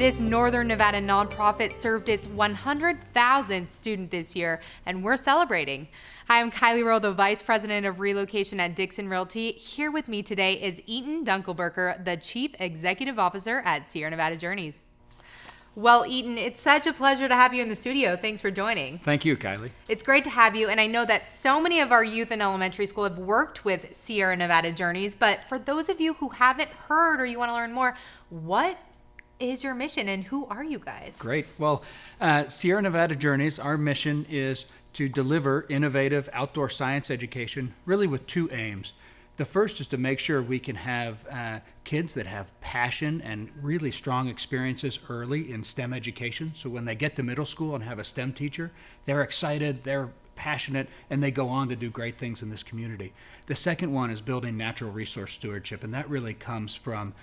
This Northern Nevada nonprofit served its 100,000th student this year, and we're celebrating. Hi, I'm Kylie, Rowe, the Vice President of Relocation at Dickson Realty. Here with me today is Eaton Dunkelberger, the Chief Executive Officer at Sierra Nevada Journeys. Well, Eaton, it's such a pleasure to have you in the studio. Thanks for joining. Thank you, Kylie. It's great to have you, and I know that so many of our youth in elementary school have worked with Sierra Nevada Journeys, but for those of you who haven't heard or you want to learn more, what is your mission and who are you guys? Great. Well, Sierra Nevada Journeys, our mission is to deliver innovative outdoor science education, really with two aims. The first is to make sure we can have kids that have passion and really strong experiences early in STEM education. So when they get to middle school and have a STEM teacher, they're excited, they're passionate, and they go on to do great things in this community. The second one is building natural resource stewardship, and that really comes from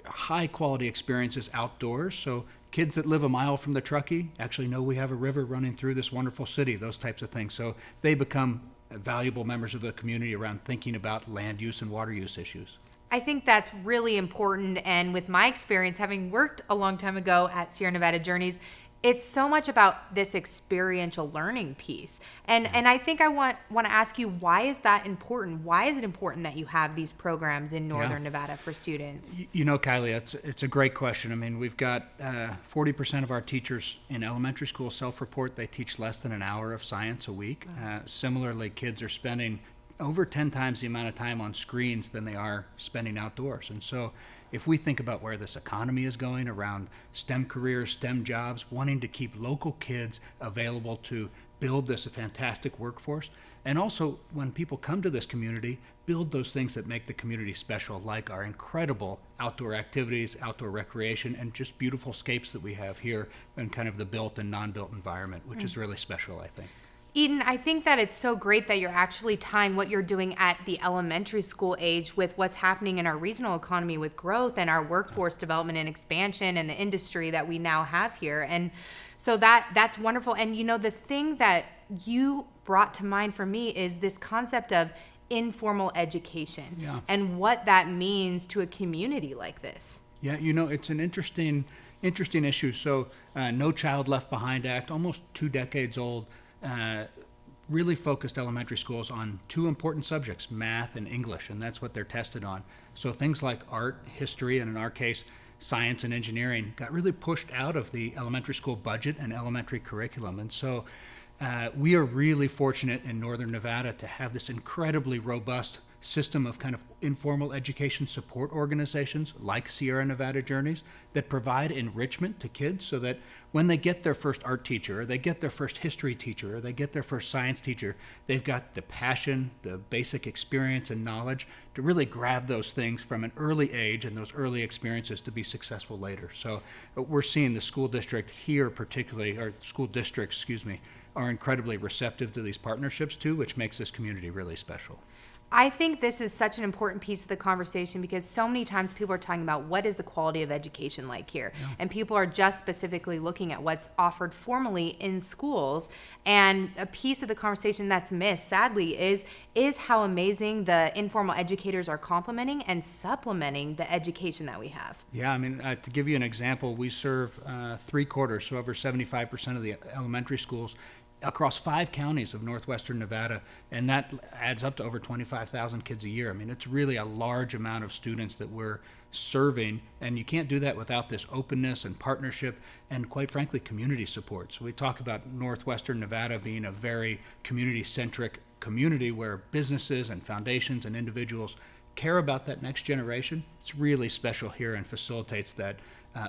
high quality experiences outdoors. So kids that live a mile from the Truckee actually know we have a river running through this wonderful city, those types of things. So they become valuable members of the community around thinking about land use and water use issues. I think that's really important, and with my experience, having worked a long time ago at Sierra Nevada Journeys, it's so much about this experiential learning piece. And I think I want to ask you, why is that important? Why is it important that you have these programs in Northern Nevada for students? You know, Kylie, it's a great question. I mean, we've got 40% of our teachers in elementary school self-report they teach less than an hour of science a week. Similarly, kids are spending over 10 times the amount of time on screens than they are spending outdoors. And so if we think about where this economy is going around STEM careers, STEM jobs, wanting to keep local kids available to build this fantastic workforce, and also when people come to this community, build those things that make the community special, like our incredible outdoor activities, outdoor recreation, and just beautiful scapes that we have here in kind of the built and non-built environment, which is really special, I think. Eden, I think that it's so great that you're actually tying what you're doing at the elementary school age with what's happening in our regional economy with growth and our workforce development and expansion and the industry that we now have here. And so that's wonderful. And you know, the thing that you brought to mind for me is this concept of informal education and what that means to a community like this. Yeah, you know, it's an interesting issue. So No Child Left Behind Act, almost 2 decades old, really focused elementary schools on two important subjects, math and English, and that's what they're tested on. So things like art, history, and in our case, science and engineering got really pushed out of the elementary school budget and elementary curriculum. And so we are really fortunate in Northern Nevada to have this incredibly robust system of kind of informal education support organizations like Sierra Nevada Journeys that provide enrichment to kids so that when they get their first art teacher, or they get their first history teacher, or they get their first science teacher, they've got the passion, the basic experience and knowledge to really grab those things from an early age and those early experiences to be successful later. So we're seeing the school district here particularly, or school districts, excuse me, are incredibly receptive to these partnerships too, which makes this community really special. I think this is such an important piece of the conversation because so many times people are talking about what is the quality of education like here. And people are just specifically looking at what's offered formally in schools. And a piece of the conversation that's missed, sadly, is how amazing the informal educators are complementing and supplementing the education that we have. Yeah, I mean, to give you an example, we serve 3/4, so over 75% of the elementary schools across 5 counties of northwestern Nevada, and that adds up to over 25,000 kids a year. I mean, it's really a large amount of students that we're serving, and you can't do that without this openness and partnership and, quite frankly, community support. So we talk about northwestern Nevada being a very community-centric community where businesses and foundations and individuals care about that next generation. It's really special here and facilitates that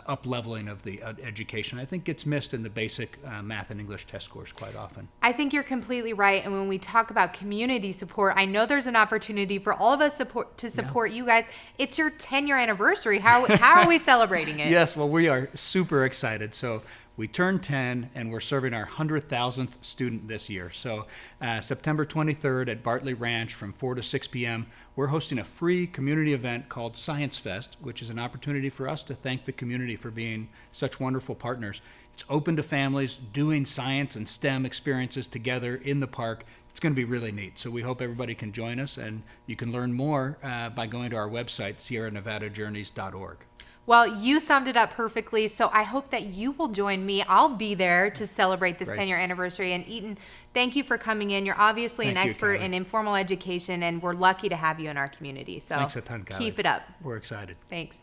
up-leveling of the education. I think gets missed in the basic math and English test scores quite often. I think you're completely right. And when we talk about community support, I know there's an opportunity for all of us to support you guys. It's your 10-year anniversary. How are we celebrating it? Yes, well, we are super excited. So we turned 10 and we're serving our 100,000th student this year. So September 23rd at Bartley Ranch from 4 to 6 p.m., we're hosting a free community event called Science Fest, which is an opportunity for us to thank the community for being such wonderful partners. It's open to families doing science and STEM experiences together in the park. It's going to be really neat. So we hope everybody can join us, and you can learn more by going to our website, sierranevadajourneys.org. Well, you summed it up perfectly. So I hope that you will join me. I'll be there to celebrate this Great. 10-year anniversary. And Eaton, thank you for coming in. You're obviously an Thank you, expert Kylie. in informal education, and we're lucky to have you in our community. So Thanks a ton, Kylie. keep it up. We're excited. Thanks.